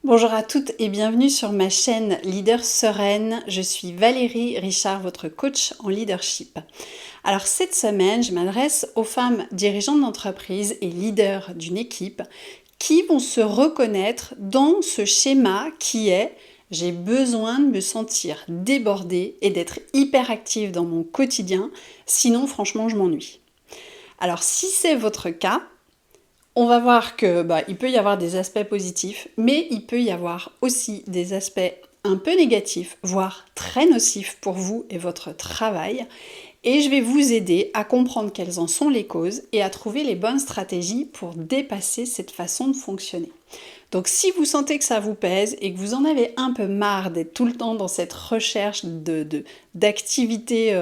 Bonjour à toutes et bienvenue sur ma chaîne Leader Sereine. Je suis Valérie Richard, votre coach en leadership. Alors cette semaine, je m'adresse aux femmes dirigeantes d'entreprise et leaders d'une équipe qui vont se reconnaître dans ce schéma qui est j'ai besoin de me sentir débordée et d'être hyper active dans mon quotidien, sinon franchement je m'ennuie. Alors si c'est votre cas, on va voir que il peut y avoir des aspects positifs, mais il peut y avoir aussi des aspects un peu négatifs, voire très nocifs pour vous et votre travail. Et je vais vous aider à comprendre quelles en sont les causes et à trouver les bonnes stratégies pour dépasser cette façon de fonctionner. Donc si vous sentez que ça vous pèse et que vous en avez un peu marre d'être tout le temps dans cette recherche d'activités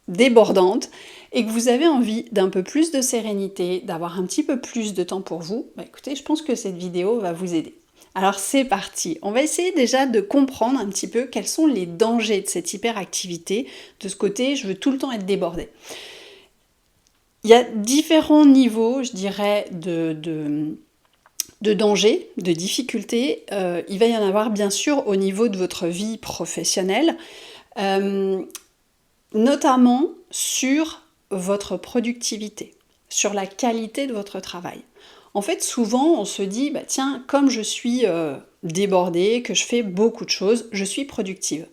débordante et que vous avez envie d'un peu plus de sérénité, d'avoir un petit peu plus de temps pour vous, écoutez, je pense que cette vidéo va vous aider. Alors c'est parti, on va essayer déjà de comprendre un petit peu quels sont les dangers de cette hyperactivité, de ce côté je veux tout le temps être débordée. Il y a différents niveaux, je dirais, de danger, de difficultés. Il va y en avoir bien sûr au niveau de votre vie professionnelle. Notamment sur votre productivité, sur la qualité de votre travail. En fait, souvent, on se dit, tiens, comme je suis débordée, que je fais beaucoup de choses, je suis productive.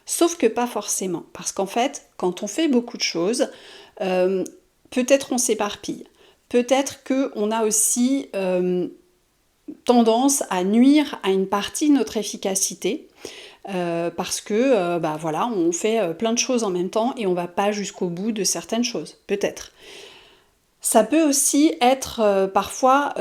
Sauf que pas forcément, parce qu'en fait, quand on fait beaucoup de choses, peut-être on s'éparpille, peut-être qu'on a aussi tendance à nuire à une partie de notre efficacité, parce que on fait plein de choses en même temps et on va pas jusqu'au bout de certaines choses, peut-être. Ça peut aussi être parfois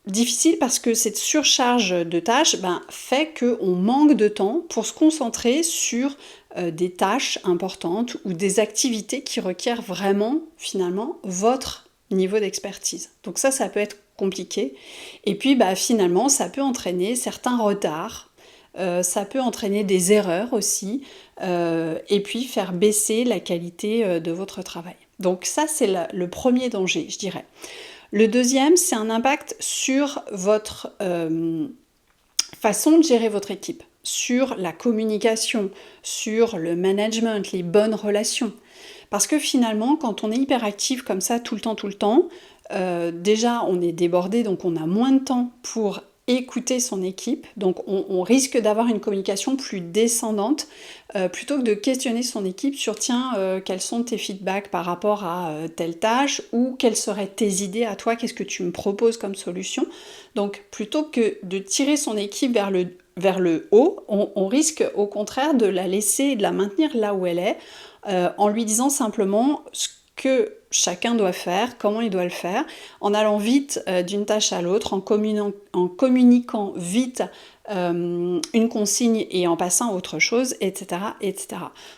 difficile parce que cette surcharge de tâches fait qu'on manque de temps pour se concentrer sur des tâches importantes ou des activités qui requièrent vraiment, finalement, votre niveau d'expertise. Donc ça peut être compliqué. Et puis finalement, ça peut entraîner certains retards. Ça peut entraîner des erreurs aussi, et puis faire baisser la qualité de votre travail. Donc ça, c'est le premier danger, je dirais. Le deuxième, c'est un impact sur votre façon de gérer votre équipe, sur la communication, sur le management, les bonnes relations. Parce que finalement, quand on est hyperactif comme ça tout le temps, déjà on est débordé, donc on a moins de temps pour écouter son équipe, donc on risque d'avoir une communication plus descendante, plutôt que de questionner son équipe sur tiens, quels sont tes feedbacks par rapport à telle tâche, ou quelles seraient tes idées à toi, qu'est-ce que tu me proposes comme solution. Donc plutôt que de tirer son équipe vers le haut, on risque au contraire de la laisser, de la maintenir là où elle est, en lui disant simplement ce que chacun doit faire, comment il doit le faire, en allant vite d'une tâche à l'autre, en communiquant vite une consigne et en passant à autre chose, etc., etc.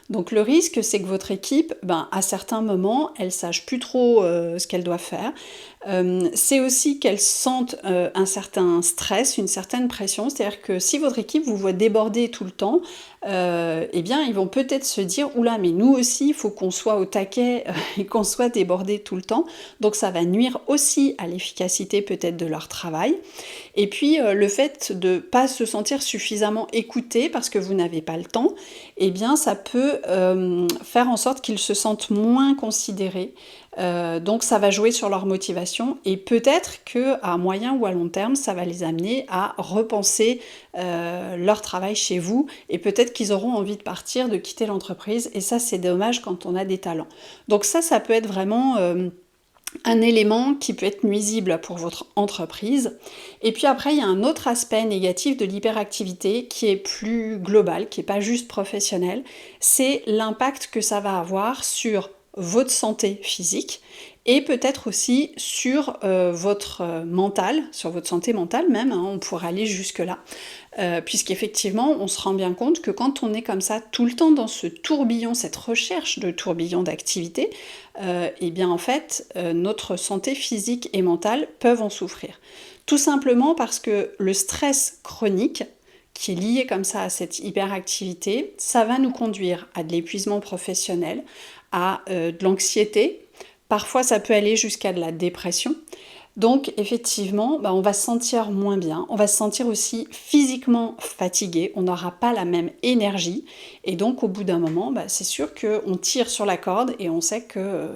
Donc le risque, c'est que votre équipe, à certains moments, elle sache plus trop ce qu'elle doit faire. C'est aussi qu'elle sente un certain stress, une certaine pression, c'est-à-dire que si votre équipe vous voit déborder tout le temps, ils vont peut-être se dire oula, mais nous aussi il faut qu'on soit au taquet et qu'on soit débordé tout le temps, donc ça va nuire aussi à l'efficacité peut-être de leur travail. Et puis le fait de ne pas se sentir suffisamment écouté parce que vous n'avez pas le temps, ça peut faire en sorte qu'ils se sentent moins considérés. Donc ça va jouer sur leur motivation et peut-être qu'à moyen ou à long terme, ça va les amener à repenser leur travail chez vous et peut-être qu'ils auront envie de partir, de quitter l'entreprise, et ça c'est dommage quand on a des talents. Donc ça peut être vraiment un élément qui peut être nuisible pour votre entreprise. Et puis après, il y a un autre aspect négatif de l'hyperactivité qui est plus global, qui n'est pas juste professionnel, c'est l'impact que ça va avoir sur votre santé physique et peut-être aussi sur votre mental, sur votre santé mentale même, on pourrait aller jusque-là, puisqu'effectivement on se rend bien compte que quand on est comme ça tout le temps dans ce tourbillon, cette recherche de tourbillon d'activité, notre santé physique et mentale peuvent en souffrir. Tout simplement parce que le stress chronique, qui est lié comme ça à cette hyperactivité, ça va nous conduire à de l'épuisement professionnel, à de l'anxiété, parfois ça peut aller jusqu'à de la dépression. Donc effectivement, on va se sentir moins bien, on va se sentir aussi physiquement fatigué, on n'aura pas la même énergie et donc au bout d'un moment, c'est sûr qu'on tire sur la corde et on sait que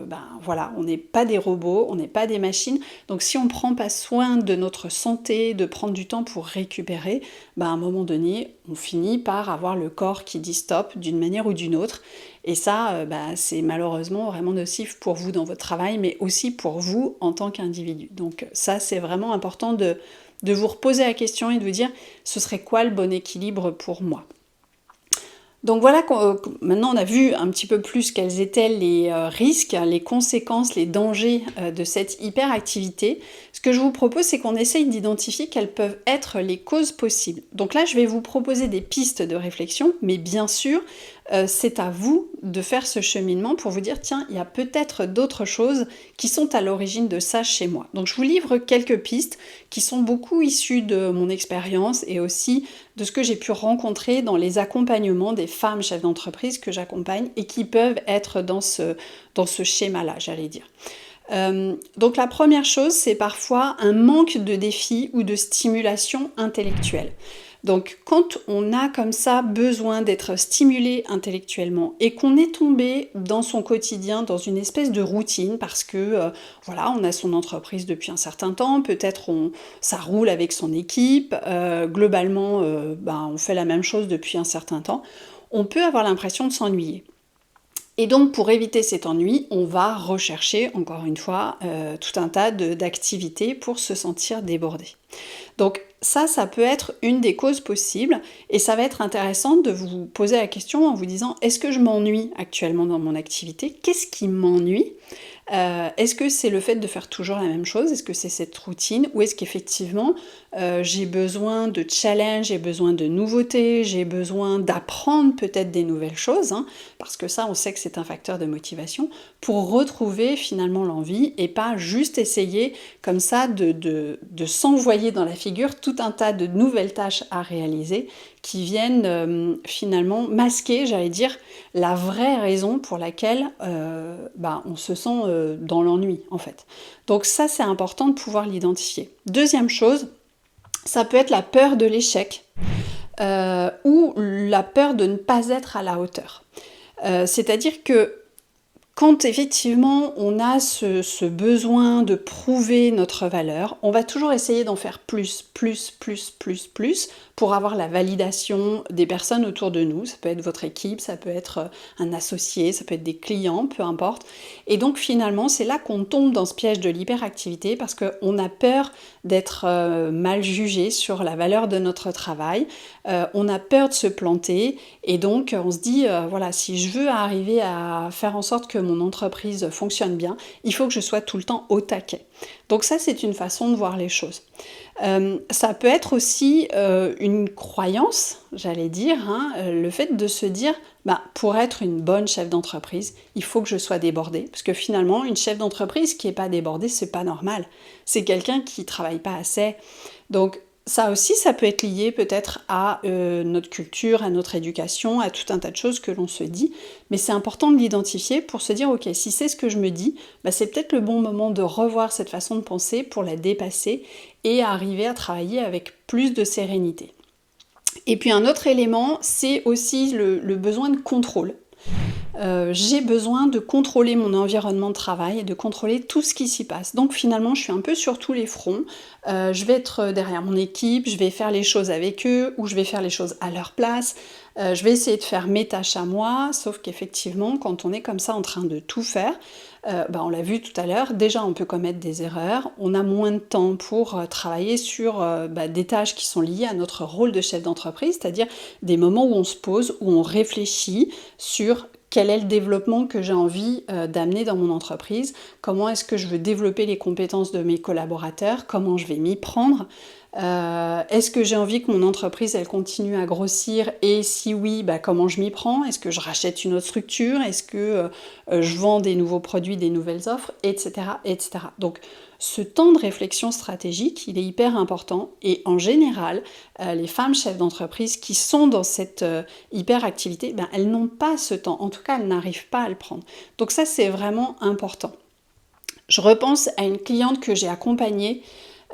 voilà, on n'est pas des robots, on n'est pas des machines. Donc si on ne prend pas soin de notre santé, de prendre du temps pour récupérer, à un moment donné, on finit par avoir le corps qui dit stop d'une manière ou d'une autre. Et ça, c'est malheureusement vraiment nocif pour vous dans votre travail, mais aussi pour vous en tant qu'individu. Donc ça, c'est vraiment important de vous reposer la question et de vous dire, ce serait quoi le bon équilibre pour moi ? Donc voilà, maintenant on a vu un petit peu plus quels étaient les risques, les conséquences, les dangers de cette hyperactivité. Ce que je vous propose, c'est qu'on essaye d'identifier quelles peuvent être les causes possibles. Donc là, je vais vous proposer des pistes de réflexion, mais bien sûr, c'est à vous de faire ce cheminement pour vous dire, tiens, il y a peut-être d'autres choses qui sont à l'origine de ça chez moi. Donc je vous livre quelques pistes qui sont beaucoup issues de mon expérience et aussi de ce que j'ai pu rencontrer dans les accompagnements des femmes chefs d'entreprise que j'accompagne et qui peuvent être dans ce schéma-là, j'allais dire. Donc la première chose, c'est parfois un manque de défi ou de stimulation intellectuelle. Donc quand on a comme ça besoin d'être stimulé intellectuellement et qu'on est tombé dans son quotidien dans une espèce de routine parce que voilà, on a son entreprise depuis un certain temps, peut-être ça roule avec son équipe, globalement on fait la même chose depuis un certain temps, on peut avoir l'impression de s'ennuyer. Et donc pour éviter cet ennui, on va rechercher encore une fois tout un tas d'activités pour se sentir débordé. Donc ça peut être une des causes possibles et ça va être intéressant de vous poser la question en vous disant, est-ce que je m'ennuie actuellement dans mon activité ? Qu'est-ce qui m'ennuie ? Est-ce que c'est le fait de faire toujours la même chose ? Est-ce que c'est cette routine ? Ou est-ce qu'effectivement j'ai besoin de challenge, j'ai besoin de nouveautés, j'ai besoin d'apprendre peut-être des nouvelles choses, parce que ça on sait que c'est un facteur de motivation, pour retrouver finalement l'envie et pas juste essayer comme ça de s'envoyer dans la figure tout un tas de nouvelles tâches à réaliser qui viennent finalement masquer, j'allais dire, la vraie raison pour laquelle on se sent dans l'ennui en fait. Donc ça c'est important de pouvoir l'identifier. Deuxième chose, ça peut être la peur de l'échec ou la peur de ne pas être à la hauteur. C'est-à-dire que quand effectivement on a ce besoin de prouver notre valeur, on va toujours essayer d'en faire plus pour avoir la validation des personnes autour de nous. Ça peut être votre équipe, ça peut être un associé, ça peut être des clients, peu importe. Et donc finalement, c'est là qu'on tombe dans ce piège de l'hyperactivité parce qu'on a peur d'être mal jugé sur la valeur de notre travail, on a peur de se planter et donc on se dit, voilà, si je veux arriver à faire en sorte que mon entreprise fonctionne bien, il faut que je sois tout le temps au taquet. Donc ça, c'est une façon de voir les choses. Ça peut être aussi une croyance, j'allais dire, le fait de se dire, pour être une bonne chef d'entreprise, il faut que je sois débordée. Parce que finalement, une chef d'entreprise qui n'est pas débordée, c'est pas normal. C'est quelqu'un qui ne travaille pas assez. Donc ça aussi, ça peut être lié peut-être à notre culture, à notre éducation, à tout un tas de choses que l'on se dit. Mais c'est important de l'identifier pour se dire, ok, si c'est ce que je me dis, c'est peut-être le bon moment de revoir cette façon de penser pour la dépasser et arriver à travailler avec plus de sérénité. Et puis un autre élément, c'est aussi le besoin de contrôle. J'ai besoin de contrôler mon environnement de travail et de contrôler tout ce qui s'y passe. Donc finalement, je suis un peu sur tous les fronts. Je vais être derrière mon équipe, je vais faire les choses avec eux ou je vais faire les choses à leur place. Je vais essayer de faire mes tâches à moi, sauf qu'effectivement, quand on est comme ça en train de tout faire, on l'a vu tout à l'heure, déjà on peut commettre des erreurs, on a moins de temps pour travailler sur des tâches qui sont liées à notre rôle de chef d'entreprise, c'est-à-dire des moments où on se pose, où on réfléchit sur quel est le développement que j'ai envie d'amener dans mon entreprise, comment est-ce que je veux développer les compétences de mes collaborateurs, comment je vais m'y prendre, est-ce que j'ai envie que mon entreprise elle continue à grossir et si oui, comment je m'y prends, est-ce que je rachète une autre structure, est-ce que je vends des nouveaux produits, des nouvelles offres, etc. etc. Donc ce temps de réflexion stratégique, il est hyper important et en général, les femmes chefs d'entreprise qui sont dans cette hyperactivité, elles n'ont pas ce temps, en tout cas elles n'arrivent pas à le prendre. Donc ça c'est vraiment important. Je repense à une cliente que j'ai accompagnée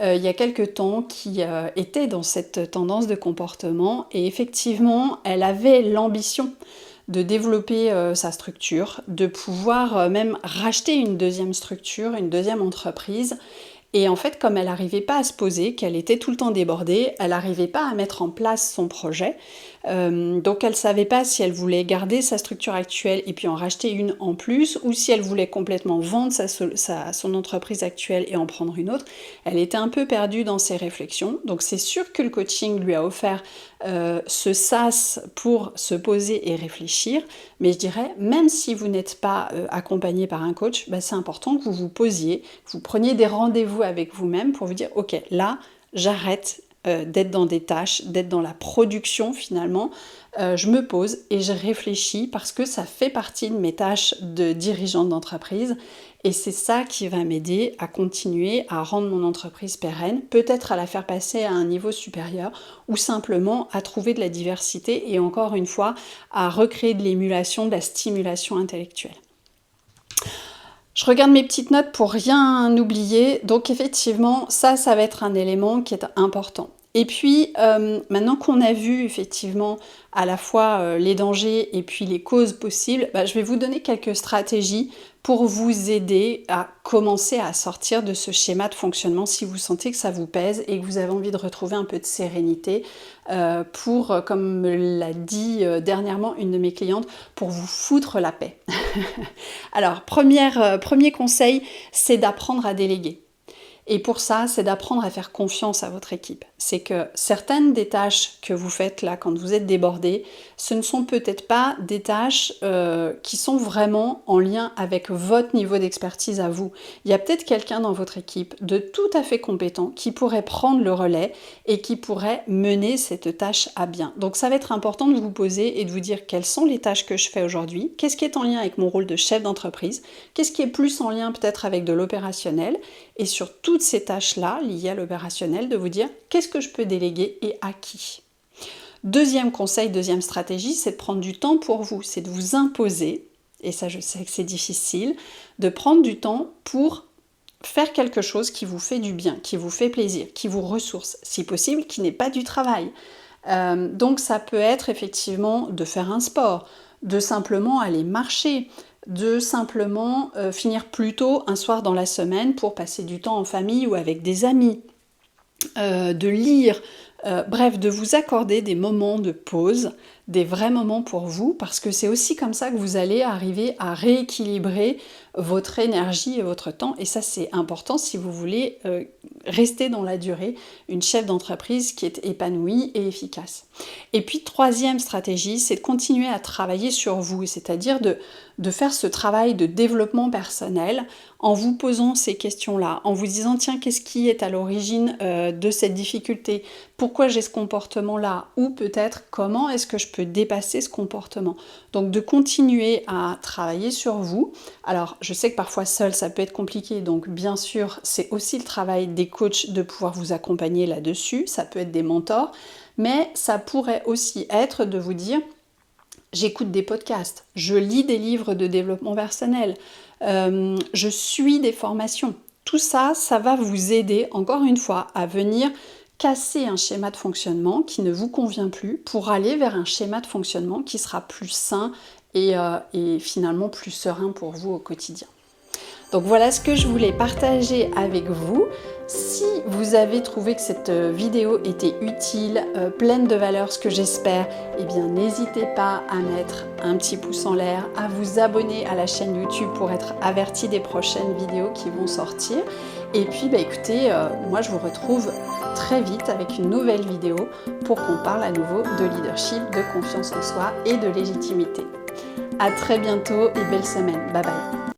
il y a quelque temps qui était dans cette tendance de comportement et effectivement, elle avait l'ambition de développer sa structure, de pouvoir même racheter une deuxième structure, une deuxième entreprise. Et en fait, comme elle n'arrivait pas à se poser, qu'elle était tout le temps débordée, elle n'arrivait pas à mettre en place son projet. Donc elle ne savait pas si elle voulait garder sa structure actuelle et puis en racheter une en plus, ou si elle voulait complètement vendre son entreprise actuelle et en prendre une autre. Elle était un peu perdue dans ses réflexions. Donc c'est sûr que le coaching lui a offert ce sas pour se poser et réfléchir. Mais je dirais, même si vous n'êtes pas accompagné par un coach, c'est important que vous vous posiez, que vous preniez des rendez-vous avec vous-même pour vous dire, ok, là, j'arrête d'être dans des tâches, d'être dans la production finalement. Je me pose et je réfléchis parce que ça fait partie de mes tâches de dirigeante d'entreprise et c'est ça qui va m'aider à continuer à rendre mon entreprise pérenne, peut-être à la faire passer à un niveau supérieur ou simplement à trouver de la diversité et encore une fois à recréer de l'émulation, de la stimulation intellectuelle. Je regarde mes petites notes pour rien oublier, donc effectivement, ça va être un élément qui est important. Et puis, maintenant qu'on a vu effectivement à la fois les dangers et puis les causes possibles, je vais vous donner quelques stratégies pour vous aider à commencer à sortir de ce schéma de fonctionnement si vous sentez que ça vous pèse et que vous avez envie de retrouver un peu de sérénité pour, comme me l'a dit dernièrement une de mes clientes, pour vous foutre la paix. Alors, premier conseil, c'est d'apprendre à déléguer. Et pour ça, c'est d'apprendre à faire confiance à votre équipe. C'est que certaines des tâches que vous faites là quand vous êtes débordé, ce ne sont peut-être pas des tâches qui sont vraiment en lien avec votre niveau d'expertise à vous. Il y a peut-être quelqu'un dans votre équipe de tout à fait compétent qui pourrait prendre le relais et qui pourrait mener cette tâche à bien. Donc ça va être important de vous poser et de vous dire quelles sont les tâches que je fais aujourd'hui, qu'est-ce qui est en lien avec mon rôle de chef d'entreprise, qu'est-ce qui est plus en lien peut-être avec de l'opérationnel, et sur toutes ces tâches-là liées à l'opérationnel, de vous dire qu'est-ce que je peux déléguer et à qui. Deuxième conseil, deuxième stratégie, c'est de prendre du temps pour vous, c'est de vous imposer, et ça je sais que c'est difficile, de prendre du temps pour faire quelque chose qui vous fait du bien, qui vous fait plaisir, qui vous ressource, si possible, qui n'est pas du travail. Donc ça peut être effectivement de faire un sport, de simplement aller marcher, de simplement finir plus tôt un soir dans la semaine pour passer du temps en famille ou avec des amis, de lire, bref, de vous accorder des moments de pause, des vrais moments pour vous, parce que c'est aussi comme ça que vous allez arriver à rééquilibrer votre énergie et votre temps, et ça c'est important si vous voulez rester dans la durée, une chef d'entreprise qui est épanouie et efficace. Et puis troisième stratégie, c'est de continuer à travailler sur vous, c'est-à-dire de faire ce travail de développement personnel en vous posant ces questions-là, en vous disant tiens, qu'est-ce qui est à l'origine de cette difficulté, pourquoi j'ai ce comportement-là, ou peut-être comment est-ce que je peux dépasser ce comportement. Donc de continuer à travailler sur vous. Alors je sais que parfois seul ça peut être compliqué, donc bien sûr c'est aussi le travail des coachs de pouvoir vous accompagner là-dessus, ça peut être des mentors, mais ça pourrait aussi être de vous dire j'écoute des podcasts, je lis des livres de développement personnel, je suis des formations. Tout ça, ça va vous aider, encore une fois, à venir casser un schéma de fonctionnement qui ne vous convient plus pour aller vers un schéma de fonctionnement qui sera plus sain et finalement plus serein pour vous au quotidien. Donc voilà ce que je voulais partager avec vous. Si vous avez trouvé que cette vidéo était utile, pleine de valeur, ce que j'espère, eh bien n'hésitez pas à mettre un petit pouce en l'air, à vous abonner à la chaîne YouTube pour être averti des prochaines vidéos qui vont sortir. Et puis écoutez, moi je vous retrouve très vite avec une nouvelle vidéo pour qu'on parle à nouveau de leadership, de confiance en soi et de légitimité. À très bientôt et belle semaine. Bye bye.